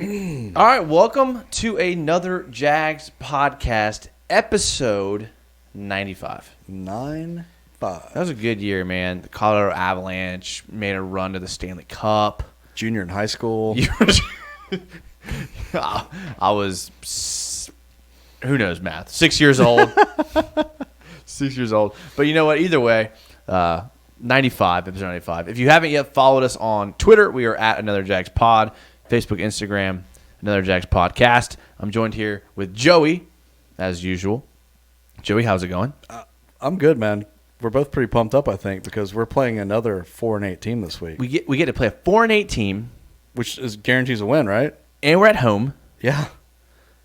All right, welcome to another Jags podcast, episode 95. 9-5. That was a good year, man. The Colorado Avalanche made a run to the Stanley Cup. Junior in high school. I was, who knows math, 6 years old. 6 years old. But you know what? Either way, 95, episode 95. If you haven't yet followed us on Twitter, we are at Another Jags Pod. Facebook, Instagram, Another Jags Podcast. I'm joined here with Joey, as usual. Joey, how's it going? I'm good, man. We're both pretty pumped up, I think, because we're playing another 4-8 team this week. We get to play a 4-8 team, Which is guarantees a win, right? and we're at home. Yeah.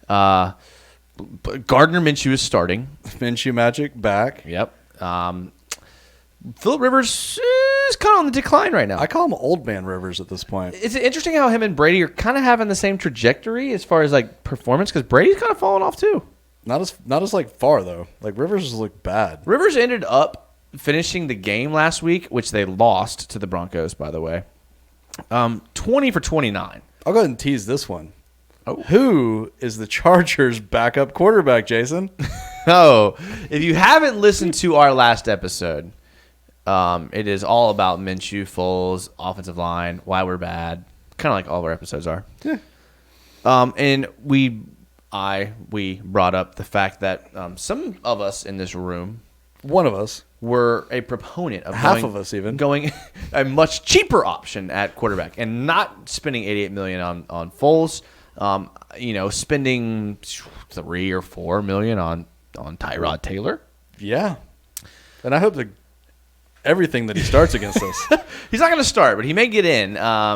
Gardner Minshew is starting. Minshew Magic back. Yep. Phillip Rivers is kind of on the decline right now. I call him Old Man Rivers at this point. It's interesting how him and Brady are kind of having the same trajectory as far as like performance, because Brady's kind of falling off too. Not as like far though. Like Rivers looked bad. Rivers ended up finishing the game last week, which they lost to the Broncos, by the way. 20 for 29. I'll go ahead and tease this one. Oh. Who is the Chargers' backup quarterback, Jason? Oh, if you haven't listened to our last episode, it is all about Minshew, Foles, offensive line, why we're bad, kind of like all of our episodes are. Yeah. And we brought up the fact that some of us in this room One of us. were a proponent of Half of us even. going a much cheaper option at quarterback and not spending $88 million on Foles. Spending $3 or $4 million on Tyrod Taylor. Yeah. And I hope that everything that he starts against us. He's not going to start, but he may get in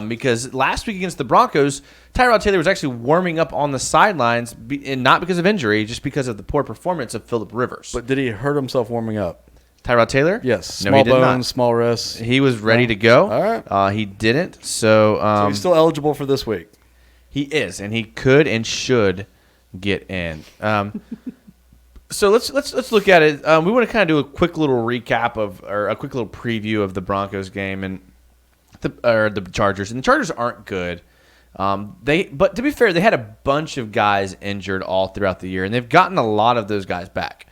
because last week against the Broncos, Tyrod Taylor was actually warming up on the sidelines, and not because of injury, just because of the poor performance of Phillip Rivers. But did he hurt himself warming up? Tyrod Taylor? Yes. No, Small he did bones, not. small wrists. He was ready to go. All right. He didn't. So He's still eligible for this week. he is, and he could and should get in. So let's look at it. We want to kind of do a quick little recap or a quick little preview of the Broncos game and the Chargers. And the Chargers aren't good. But to be fair, they had a bunch of guys injured all throughout the year, and they've gotten a lot of those guys back.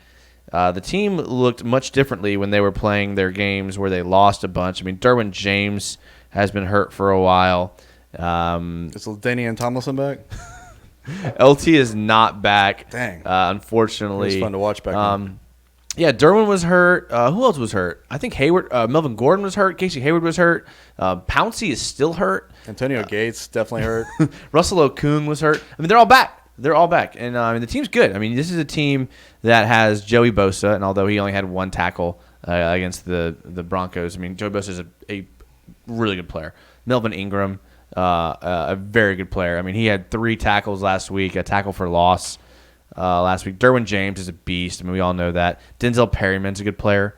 The team looked much differently when they were playing their games where they lost a bunch. I mean, Derwin James has been hurt for a while. Is Danian Tomlinson back? LT is not back. Dang. Unfortunately. It was fun to watch back then. Yeah, Derwin was hurt. Who else was hurt? I think Melvin Gordon was hurt. Casey Hayward was hurt. Pouncey is still hurt. Antonio Gates definitely hurt. Russell Okung was hurt. I mean, they're all back. They're all back. And the team's good. I mean, this is a team that has Joey Bosa, and although he only had one tackle against the Broncos, I mean, Joey Bosa is a really good player. Melvin Ingram, a very good player. I mean, he had 3 tackles last week, a tackle for loss last week. Derwin James is a beast. I mean, we all know that. Denzel Perryman's a good player.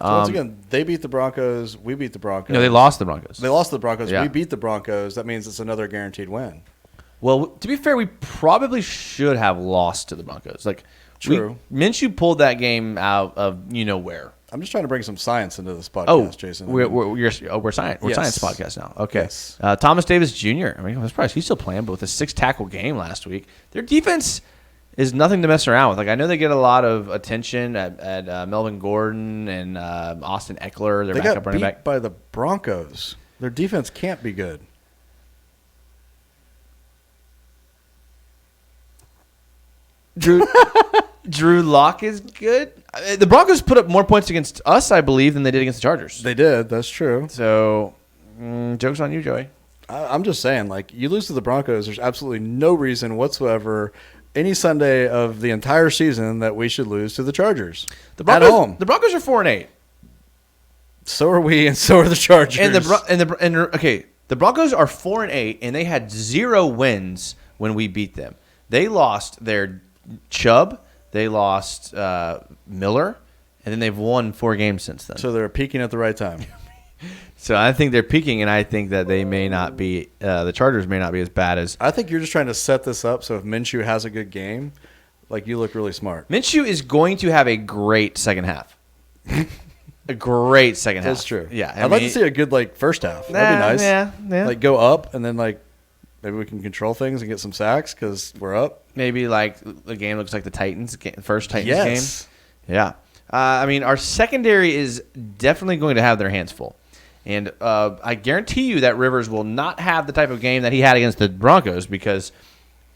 So once again, they beat the Broncos. We beat the Broncos. No, they lost the Broncos. They lost the Broncos. Yeah. We beat the Broncos. That means it's another guaranteed win. Well, to be fair, we probably should have lost to the Broncos. True. Minshew pulled that game out of where. I'm just trying to bring some science into this podcast, Jason. We're science. We're Yes. science podcast now. Okay. Yes. Thomas Davis Jr. I mean, I'm surprised he's still playing, but with a 6-tackle game last week, their defense is nothing to mess around with. Like, I know they get a lot of attention at Melvin Gordon and Austin Eckler, their They backup got running beat back. by the Broncos. Their defense can't be good. Drew Lock is good. The Broncos put up more points against us, I believe, than they did against the Chargers. They did. That's true. So, joke's on you, Joey. I'm just saying, like, you lose to the Broncos, there's absolutely no reason whatsoever any Sunday of the entire season that we should lose to the Chargers. At home. The Broncos are 4-8. So are we, and so are the Chargers. And the Broncos are 4-8, and they had 0 wins when we beat them. They lost their Chubb, they lost Miller, and then they've won 4 games since then. So they're peaking at the right time. So I think they're peaking, and I think that they may not be the Chargers may not be as bad as. I think you're just trying to set this up so if Minshew has a good game, like, you look really smart. Minshew is going to have a great second half. A great second half. That's true. Yeah, I'd like to see a good, like, first half. That'd be nice. Yeah. Like, go up and then, like, maybe we can control things and get some sacks because we're up. Maybe like the game looks like the Titans game, first Titans Yes. game. Yeah. I mean, our secondary is definitely going to have their hands full. And I guarantee you that Rivers will not have the type of game that he had against the Broncos, because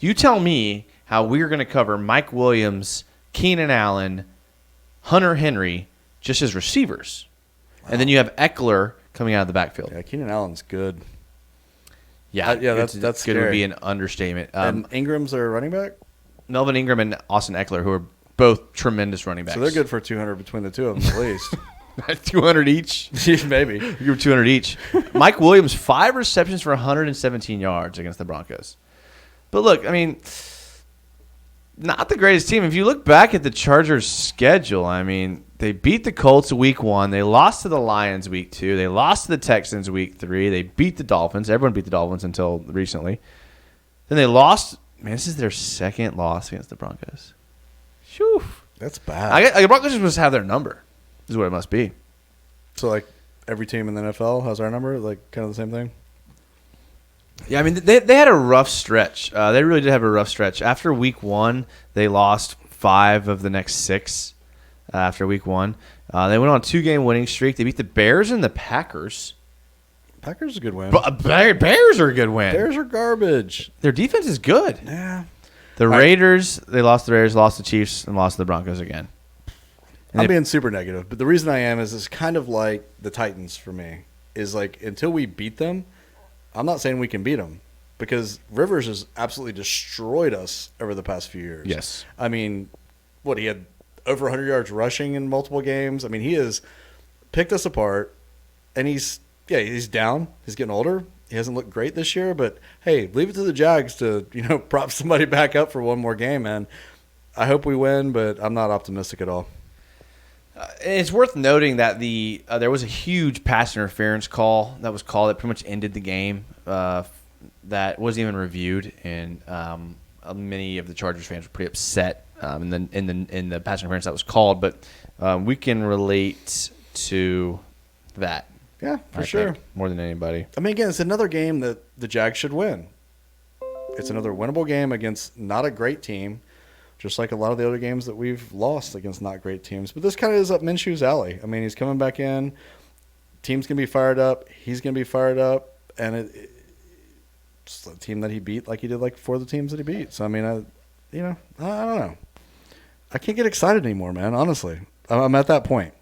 you tell me how we're going to cover Mike Williams, Keenan Allen, Hunter Henry just as receivers. Wow. And then you have Eckler coming out of the backfield. Yeah, Keenan Allen's good. Yeah, that's good scary. would be an understatement. And Ingram's our running back? Melvin Ingram and Austin Eckler, who are both tremendous running backs. So they're good for 200 between the two of them at least. 200 each? Maybe. You're 200 each. Mike Williams, 5 receptions for 117 yards against the Broncos. But look, I mean, not the greatest team. If you look back at the Chargers' schedule, I mean, they beat the Colts week 1. They lost to the Lions week 2. They lost to the Texans week 3. They beat the Dolphins. Everyone beat the Dolphins until recently. Then they lost. Man, this is their second loss against the Broncos. Phew. That's bad. The Broncos must have their number, is what it must be. So, like, every team in the NFL has our number? Like, kind of the same thing? Yeah, I mean, they had a rough stretch. They really did have a rough stretch. After week 1, they lost 5 of the next 6 after week 1. They went on a 2-game winning streak. They beat the Bears and the Packers. Packers is a good win. Bears are a good win. Bears are garbage. Their defense is good. Yeah. The Raiders, they lost the Raiders, lost the Chiefs, and lost the Broncos again. I'm being super negative, but the reason I am is it's kind of like the Titans for me. Is like, until we beat them, I'm not saying we can beat them, because Rivers has absolutely destroyed us over the past few years. Yes. I mean, he had over 100 yards rushing in multiple games. I mean, he has picked us apart, and he's down. He's getting older. He hasn't looked great this year, but hey, leave it to the Jags to, prop somebody back up for one more game, man. I hope we win, but I'm not optimistic at all. It's worth noting that there was a huge pass interference call that was called that pretty much ended the game. That wasn't even reviewed, and many of the Chargers fans were pretty upset in the pass interference that was called. But we can relate to that. Yeah, for sure. More than anybody. I mean, again, it's another game that the Jags should win. It's another winnable game against not a great team, just like a lot of the other games that we've lost against not great teams. But this kind of is up Minshew's alley. I mean, he's coming back in. Team's going to be fired up. He's going to be fired up. And it's a team that he beat like he did like 4 of the teams that he beat. So, I mean, I don't know. I can't get excited anymore, man, honestly. I'm at that point.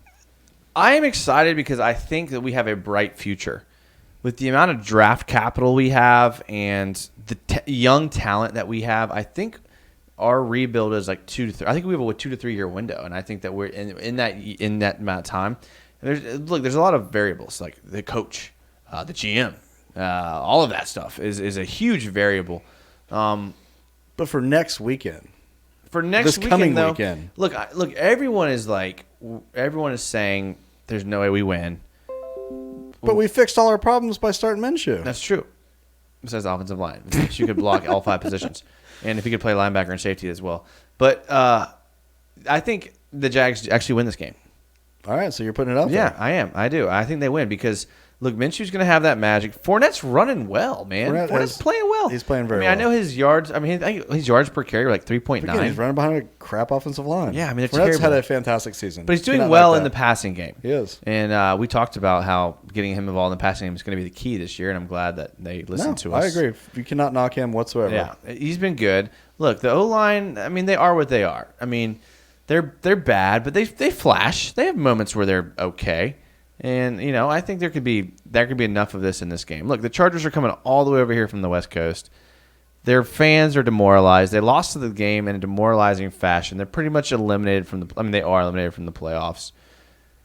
I am excited because I think that we have a bright future. With the amount of draft capital we have and the young talent that we have, I think our rebuild is like 2 to 3. I think we have a 2 to 3 year window, and I think that we're in that amount of time. There's a lot of variables, like the coach, the GM, all of that stuff is a huge variable. But for next weekend, this coming weekend, look, everyone is saying there's no way we win. But we fixed all our problems by starting Minshew. That's true. Besides the offensive line, Minshew could block all 5 positions, and if he could play linebacker and safety as well. But I think the Jags actually win this game. All right, so you're putting it out there. Yeah, I am. I do. I think they win because, look, Minshew's going to have that magic. Fournette's running well, man. Fournette's playing well. He's playing very well. I know his yards. I mean, his yards per carry are like 3.9. Again, he's running behind a crap offensive line. Yeah, I mean, Fournette's had a fantastic season. But he's doing well in the passing game. He is. And we talked about how getting him involved in the passing game is going to be the key this year, and I'm glad that they listened to us. I agree. You cannot knock him whatsoever. Yeah, he's been good. Look, the O-line, I mean, they are what they are. I mean, they're bad, but they flash. They have moments where they're okay. And, I think there could be enough of this in this game. Look, the Chargers are coming all the way over here from the West Coast. Their fans are demoralized. They lost to the game in a demoralizing fashion. They're pretty much eliminated they are eliminated from the playoffs.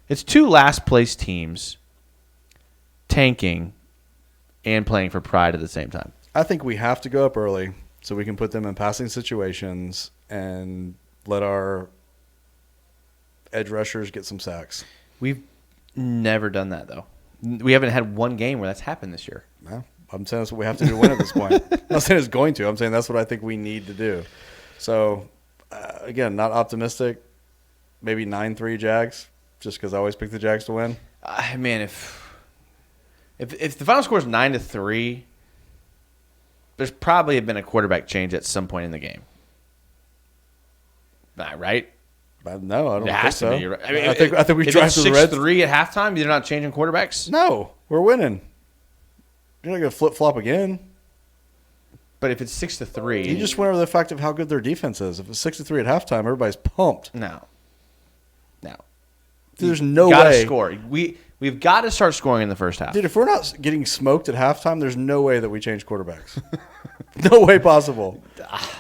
It's 2 last-place teams tanking and playing for pride at the same time. I think we have to go up early so we can put them in passing situations and let our edge rushers get some sacks. We've never done that, though. We haven't had one game where that's happened this year. No, I'm saying that's what we have to do to win at this point. I'm not saying it's going to. I'm saying that's what I think we need to do. So, again, not optimistic. Maybe 9-3 Jags, just because I always pick the Jags to win. Man, if the final score is 9-3, there's probably been a quarterback change at some point in the game. Right? No, I don't It think has so. to be. Right? I mean, I think we if drive it's to the red. 6-3 at halftime, you're not changing quarterbacks? No, we're winning. You're not going to flip-flop again. But if it's 6-3, You just went over the fact of how good their defense is. If it's 6-3 at halftime, everybody's pumped. No. There's no gotta way. Score. We've got to start scoring in the first half. Dude, if we're not getting smoked at halftime, there's no way that we change quarterbacks. No way possible.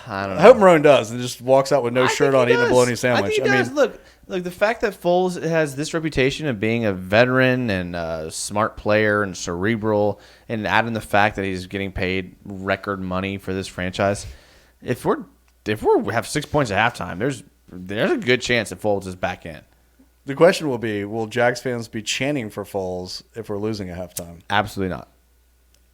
I don't know. I hope Marone does and just walks out with no I shirt think on he eating a does. bologna sandwich. I think he does. Look, the fact that Foles has this reputation of being a veteran and a smart player and cerebral, and adding the fact that he's getting paid record money for this franchise, if we have 6 points at halftime, there's a good chance that Foles is back in. The question will be, will Jags fans be chanting for Foles if we're losing at halftime? Absolutely not.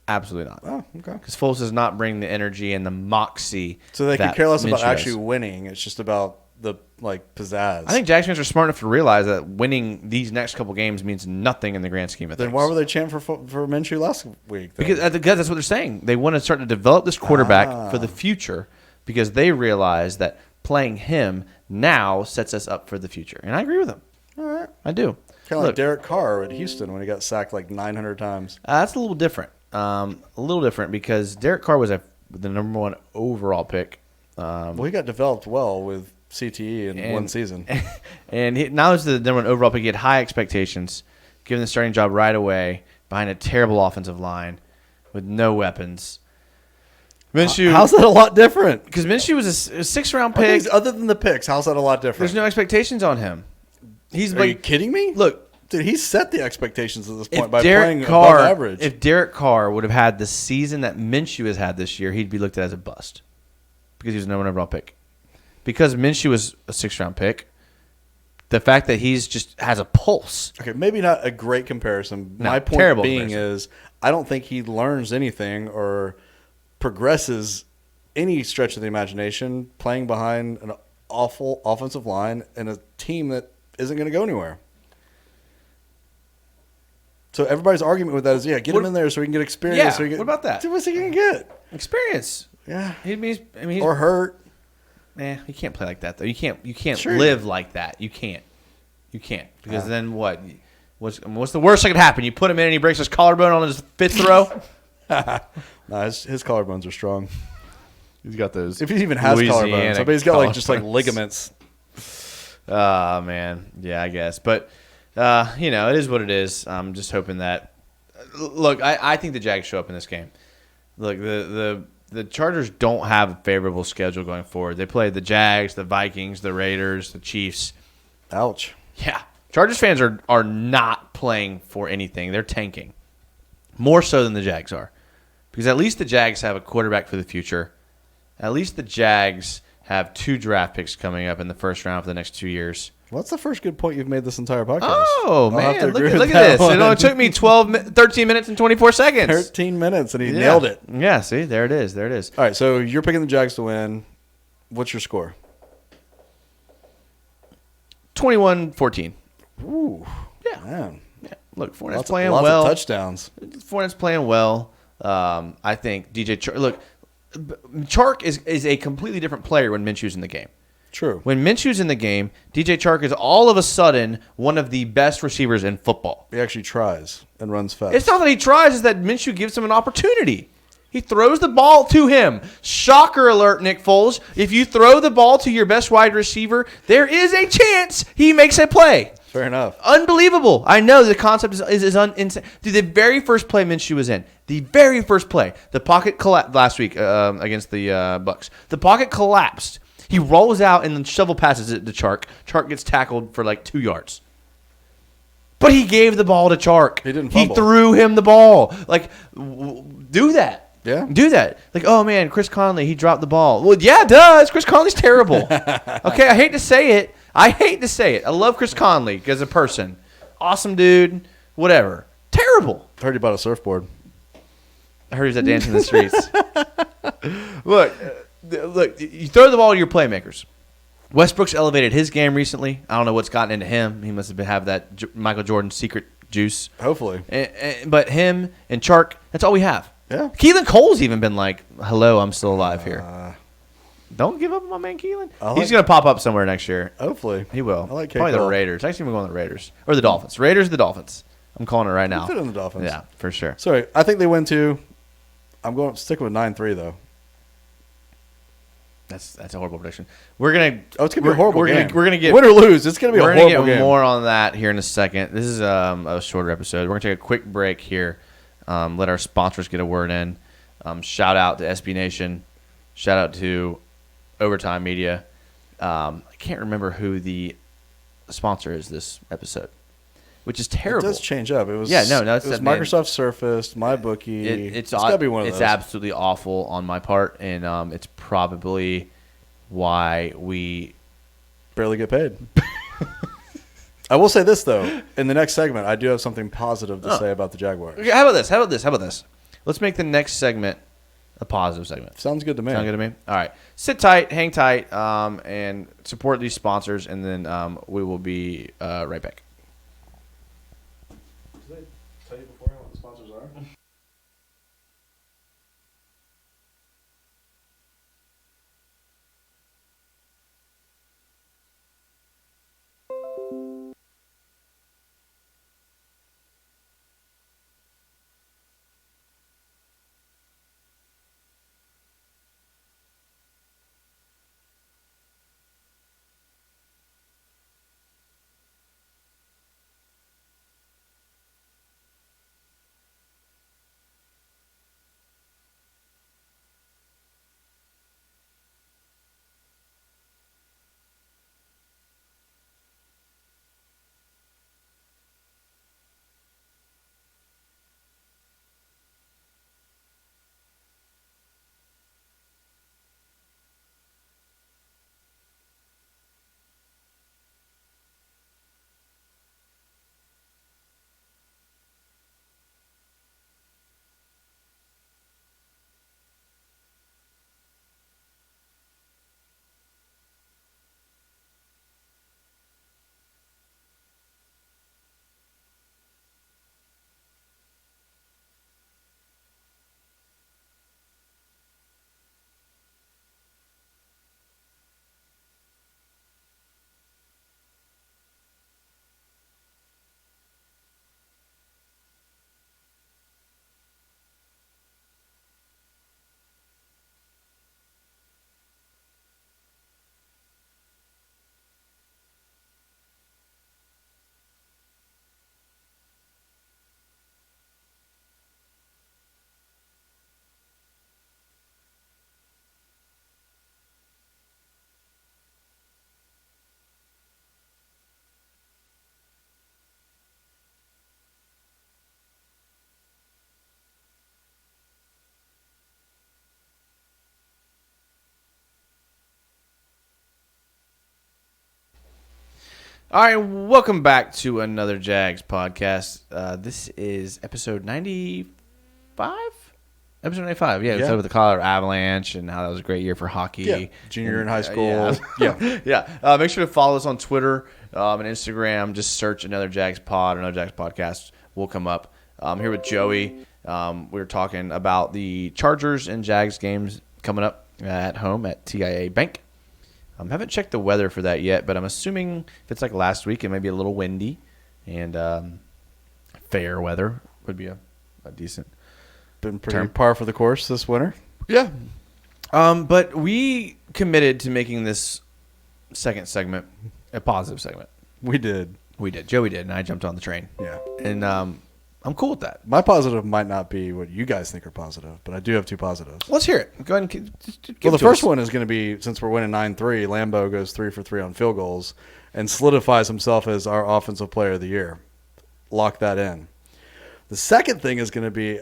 Absolutely not. Oh, okay. Because Foles does not bring the energy and the moxie. So they could that care less about Minshew actually does. winning. It's just about the pizzazz. I think Jags fans are smart enough to realize that winning these next couple games means nothing in the grand scheme of things. Then why were they chanting for Minshew last week? Then? Because that's what they're saying. They want to start to develop this quarterback for the future because they realize that playing him now sets us up for the future. And I agree with them. All right. I do. Kind of like Derek Carr at Houston when he got sacked like 900 times. That's a little different. Because Derek Carr was the number 1 overall pick. Well, he got developed well with CTE in one season. And now he's the number 1 overall pick. He had high expectations, given the starting job right away behind a terrible offensive line with no weapons. Minshew, How's that a lot different? because Minshew was a 6th-round pick. Other than the picks, how's that a lot different? There's no expectations on him. He's Are you kidding me? look, Dude, he set the expectations at this point if by playing above average. If Derek Carr would have had the season that Minshew has had this year, he'd be looked at as a bust because he was a number 1 overall pick. Because Minshew was a 6th-round pick, the fact that he's just has a pulse. Okay, maybe not a great comparison. No, My point terrible being comparison. is I don't think he learns anything or progresses any stretch of the imagination playing behind an awful offensive line and a team that isn't going to go anywhere. So everybody's argument with that is, get him in there so we can get experience. Yeah, so we what about that? Dude, what's he going to get? Experience. Yeah. He's Or hurt. you can't play like that though. You can't Sure. live like that. You can't because then what? What's the worst that could happen? You put him in and he breaks his collarbone on his 5th throw. Nah, his collarbones are strong. He's got those. If he even has collarbones. I bet he's got collarbones. ligaments. Oh, man. Yeah, I guess. But, it is what it is. I'm just hoping that – look, I think the Jags show up in this game. Look, the Chargers don't have a favorable schedule going forward. They play the Jags, the Vikings, the Raiders, the Chiefs. Ouch. Yeah. Chargers fans are not playing for anything. They're tanking. More so than the Jags are. Because at least the Jags have a quarterback for the future. At least the Jags have 2 draft picks coming up in the first round for the next 2 years. Well, that's the first good point you've made this entire podcast. Oh, I'll have to man. agree with Look at that this. one. It only took me 13 minutes and 24 seconds. 13 minutes, and he nailed it. Yeah, see? There it is. All right, so you're picking the Jags to win. What's your score? 21-14. Ooh. Yeah. Man. Yeah. Look, Fournette's Lots playing of well. touchdowns. Fournette's playing well. I think DJ Chark. Look, Chark is a completely different player when Minshew's in the game. True. When Minshew's in the game, DJ Chark is all of a sudden one of the best receivers in football. He actually tries and runs fast. It's not that he tries; it's that Minshew gives him an opportunity. He throws the ball to him. Shocker alert, Nick Foles. If you throw the ball to your best wide receiver, there is a chance he makes a play. Fair enough. Unbelievable. I know the concept is insane. Dude, the very first play Minshew was in, the very first play, the pocket collapsed last week against the Bucks. The pocket collapsed. He rolls out and then shovel passes it to Chark. Chark gets tackled for like 2 yards. But he gave the ball to Chark. He didn't He fumble. threw him the ball. Like, do that. Yeah. Do that. Like, oh, man, Chris Conley, he dropped the ball. Well, yeah, it does. Chris Conley's terrible. Okay, I hate to say it. I love Chris Conley as a person. Awesome dude. Whatever. Terrible. Heard you bought a surfboard. I heard he was at Dancing in the Streets. Look, you throw the ball to your playmakers. Westbrook's elevated his game recently. I don't know what's gotten into him. He must have that Michael Jordan secret juice. Hopefully. But him and Chark, that's all we have. Yeah. Keelan Cole's even been like, hello, I'm still alive here. Don't give up on my man Keelan. He's going to pop up somewhere next year. Hopefully. He will. I like Probably the Raiders. Actually, I'm going the Raiders. Or the Dolphins. Raiders or the Dolphins. I'm calling it right now. Fit in the Dolphins. Yeah, for sure. Sorry, I think they win too. I'm going sticking with 9-3 though. That's a horrible prediction. We're gonna. Oh, it's gonna be a horrible game. We're gonna get win or lose. It's gonna be a horrible game. We're gonna get more on that here in a second. This is a shorter episode. We're gonna take a quick break here. Let our sponsors get a word in. Shout out to SB Nation. Shout out to Overtime Media. I can't remember who the sponsor is this episode, which is terrible. It does change up. It was no. It was Microsoft Surface, MyBookie. It's gotta be one of those. It's absolutely awful on my part, and it's probably why we barely get paid. I will say this though: in the next segment, I do have something positive to say about the Jaguars. Okay, how about this? Let's make the next segment a positive segment. Sounds good to me. Sound good to me? All right. Sit tight, hang tight, and support these sponsors, and then we will be right back. Did they tell you beforehand what the sponsors are? All right, welcome back to another Jags podcast. This is episode 95? Episode 95, yeah. It's over the Colorado Avalanche and how that was a great year for hockey. Yeah, junior in high school. Yeah. Make sure to follow us on Twitter and Instagram. Just search Another Jags Pod, Another Jags Podcast will come up. I'm here with Joey. We were talking about the Chargers and Jags games coming up at home at TIA Bank. Haven't checked the weather for that yet, but I'm assuming if it's like last week, it may be a little windy, and fair weather would be a decent. Been pretty par for the course this winter. Yeah. But we committed to making this second segment a positive segment. We did. Joey did, and I jumped on the train. Yeah. And I'm cool with that. My positive might not be what you guys think are positive, but I do have two positives. Let's hear it. Go ahead and give Well, the it to first us. one is going to be, since we're winning 9-3, Lambeau goes 3 for 3 on field goals and solidifies himself as our offensive player of the year. Lock that in. The second thing is going to be,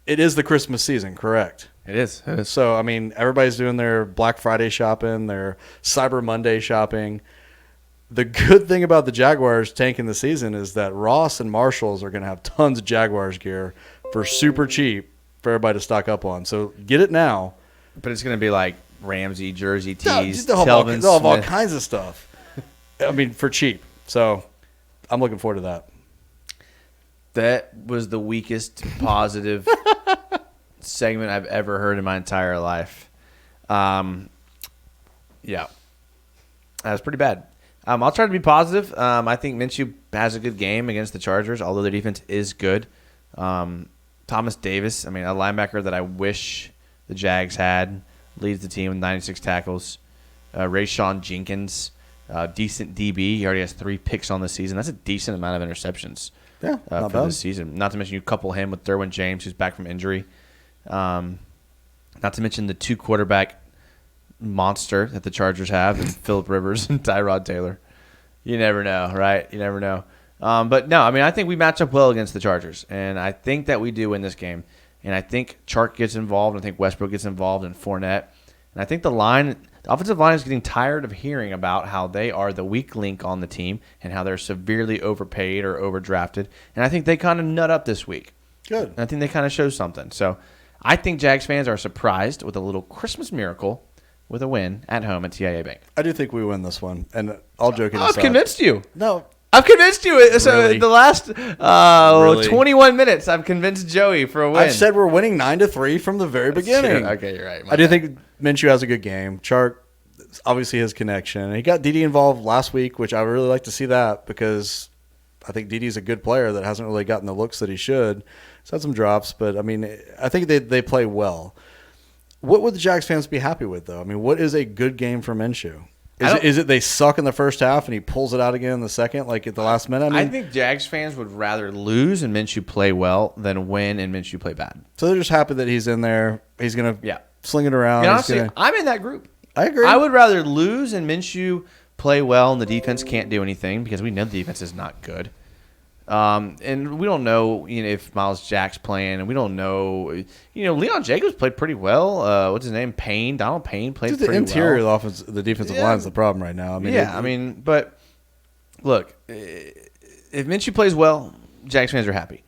it is the Christmas season, correct? It is. So, I mean, everybody's doing their Black Friday shopping, their Cyber Monday shopping. The good thing about the Jaguars tanking the season is that Ross and Marshalls are going to have tons of Jaguars gear for super cheap for everybody to stock up on. So get it now. But it's going to be like Ramsey jersey tees, They'll have Telvin all Smith. kinds of stuff. I mean, for cheap. So I'm looking forward to that. That was the weakest positive segment I've ever heard in my entire life. Yeah, that's pretty bad. I'll try to be positive. I think Minshew has a good game against the Chargers, although their defense is good. Thomas Davis, a linebacker that I wish the Jags had, leads the team with 96 tackles. Rayshawn Jenkins, decent DB. He already has 3 picks on the season. That's a decent amount of interceptions not for bad. this season. Not to mention you couple him with Derwin James, who's back from injury. Not to mention the 2 quarterback monster that the Chargers have in Phillip Rivers and Tyrod Taylor. You never know, right? You never know. But no, I think we match up well against the Chargers, and I think that we do win this game. And I think Chark gets involved. I think Westbrook gets involved and Fournette. And I think the offensive line is getting tired of hearing about how they are the weak link on the team and how they're severely overpaid or overdrafted. And I think they kind of nut up this week. Good. And I think they kind of show something. So I think Jags fans are surprised with a little Christmas miracle with a win at home at TIAA Bank. I do think we win this one, and all joking I've aside, convinced you. No, I've convinced you. So Really? the last Really? 21 minutes, I've convinced Joey for a win. I've said we're winning 9-3 from the very beginning. True. Okay, you're right. I do think Minshew has a good game. Chark, obviously his connection. He got Dede involved last week, which I would really like to see that because I think Dede's a good player that hasn't really gotten the looks that he should. He's had some drops, but I think they play well. What would the Jags fans be happy with, though? What is a good game for Minshew? Is it they suck in the first half and he pulls it out again in the second, like at the last minute? I think Jags fans would rather lose and Minshew play well than win and Minshew play bad. So they're just happy that he's in there. He's going to sling it around. Honestly, I'm in that group. I agree. I would rather lose and Minshew play well and the defense can't do anything because we know the defense is not good. And we don't know if Miles Jack's playing, and we don't know. Leon Jacobs played pretty well. What's his name? Donald Payne played pretty well. The interior of the offense, the defensive line is the problem right now. But look, if Minshew plays well, Jags fans are happy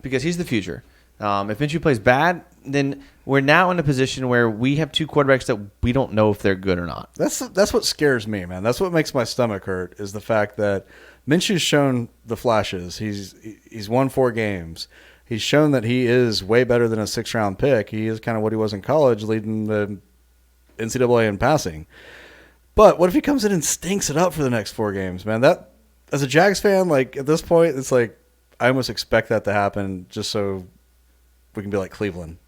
because he's the future. If Minshew plays bad, then we're now in a position where we have 2 quarterbacks that we don't know if they're good or not. That's what scares me, man. That's what makes my stomach hurt is the fact that Minshew's shown the flashes. He's won 4 games. He's shown that he is way better than a 6th-round pick. He is kind of what he was in college, leading the NCAA in passing. But what if he comes in and stinks it up for the next 4 games, man? That, as a Jags fan, at this point, it's like I almost expect that to happen just so we can be like Cleveland.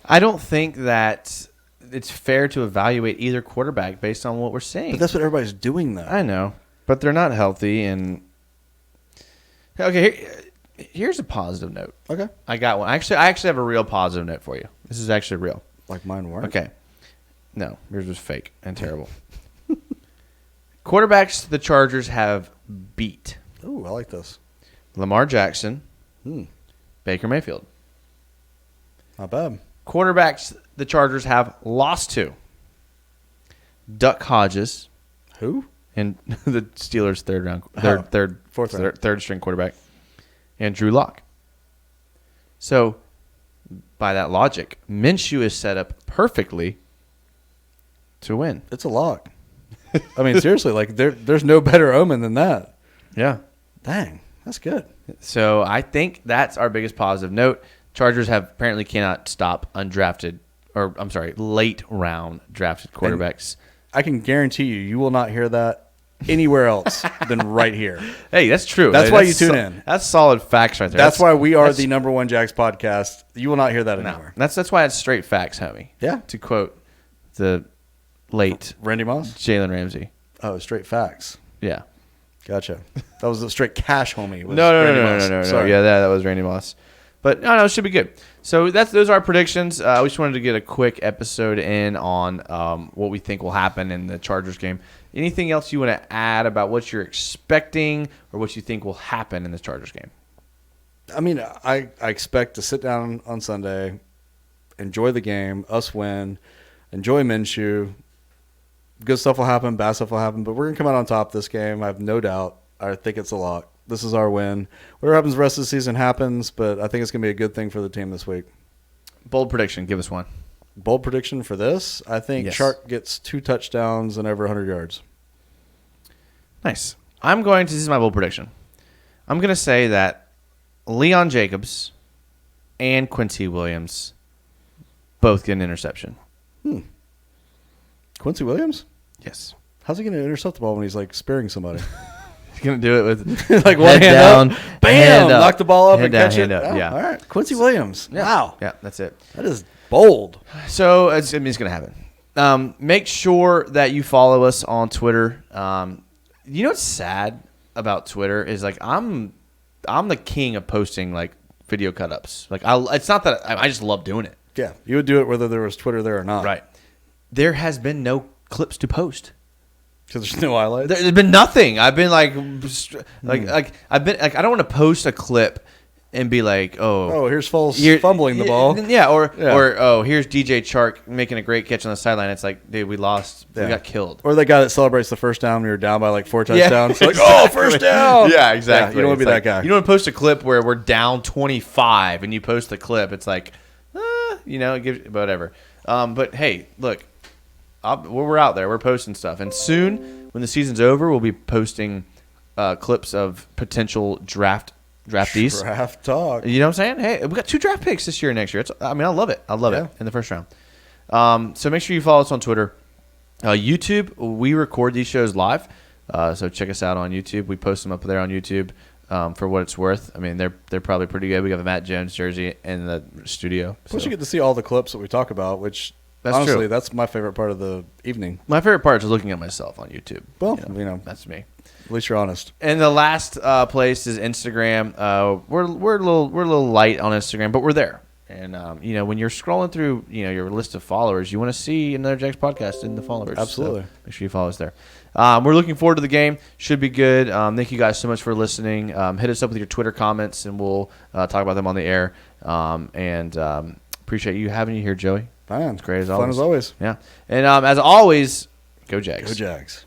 I don't think that it's fair to evaluate either quarterback based on what we're seeing. But that's what everybody's doing, though. I know. But they're not healthy. And okay, here's a positive note. Okay, I got one. I actually have a real positive note for you. This is actually real. Like mine weren't. Okay, no, yours was fake and terrible. Quarterbacks the Chargers have beat. Ooh, I like this. Lamar Jackson, Baker Mayfield. Not bad. Quarterbacks the Chargers have lost to. Duck Hodges. Who? And the Steelers' third string quarterback, and Drew Lock. So, by that logic, Minshew is set up perfectly to win. It's a lock. Seriously, there's no better omen than that. Yeah. Dang, that's good. So I think that's our biggest positive note. Chargers apparently cannot stop late round drafted quarterbacks. And I can guarantee you will not hear that anywhere else than right here. Hey, that's true. That's why you tune in. That's solid facts right there. That's why we are the number 1 Jags podcast. You will not hear that anywhere. That's why it's straight facts, homie. Yeah. To quote the late Randy Moss? Jalen Ramsey. Oh, straight facts. Yeah. Gotcha. That was a straight cash, homie. No. Yeah, that was Randy Moss. But no, it should be good. So those are our predictions. We just wanted to get a quick episode in on what we think will happen in the Chargers game. Anything else you want to add about what you're expecting or what you think will happen in the Chargers game? I expect to sit down on Sunday, enjoy the game, us win, enjoy Minshew. Good stuff will happen, bad stuff will happen, but we're going to come out on top this game. I have no doubt. I think it's a lock. This is our win. Whatever happens the rest of the season happens, but I think it's going to be a good thing for the team this week. Bold prediction. Give us one. Bold prediction for this? I think Chark gets 2 touchdowns and over 100 yards. Nice. This is my bold prediction. I'm going to say that Leon Jacobs and Quincy Williams both get an interception. Quincy Williams? Yes. How's he going to intercept the ball when he's like spearing somebody? He's going to do it with like one head hand down, up, bam, hand up, knock the ball up head and down, catch hand it. up, Oh, yeah. All right. Quincy Williams. Yeah. Wow. Yeah, that's it. That is bold. So it's going to happen. Make sure that you follow us on Twitter. You know what's sad about Twitter is like I'm the king of posting like video cut ups. Like it's not that I just love doing it. Yeah. You would do it whether there was Twitter there or not. Right. There has been no clips to post. Because there's no highlights. There's been nothing. I've been like I've been like I don't want to post a clip and be like, oh, here's Foles fumbling the ball. Yeah, or oh, here's DJ Chark making a great catch on the sideline. It's like, dude, we lost. Yeah. We got killed. Or the guy that celebrates the first down when you're down by like 4 touchdowns. Yeah, Like, oh, first down. Yeah, exactly. Yeah, you don't want to be It's that like, guy. You don't want to post a clip where we're down 25 and you post the clip. It's like, it gives whatever. But hey, look, we're out there. We're posting stuff, and soon when the season's over, we'll be posting clips of potential draftees. Draft talk. You know what I'm saying? Hey, we got 2 draft picks this year and next year. I love it. I love it in the first round. So make sure you follow us on Twitter. YouTube, we record these shows live. So check us out on YouTube. We post them up there on YouTube for what it's worth. I mean, they're probably pretty good. We have a Matt Jones jersey in the studio. Plus, you get to see all the clips that we talk about, which honestly, true. That's my favorite part of the evening. My favorite part is looking at myself on YouTube. Well, that's me. At least you're honest. And the last place is Instagram. We're a little light on Instagram, but we're there. And when you're scrolling through your list of followers, you want to see another Jags podcast in the followers. Absolutely. So make sure you follow us there. We're looking forward to the game. Should be good. Thank you guys so much for listening. Hit us up with your Twitter comments, and we'll talk about them on the air. Appreciate you having you here, Joey. Fine. It's great as Fun always. as always. Yeah. And as always, go Jags. Go Jags.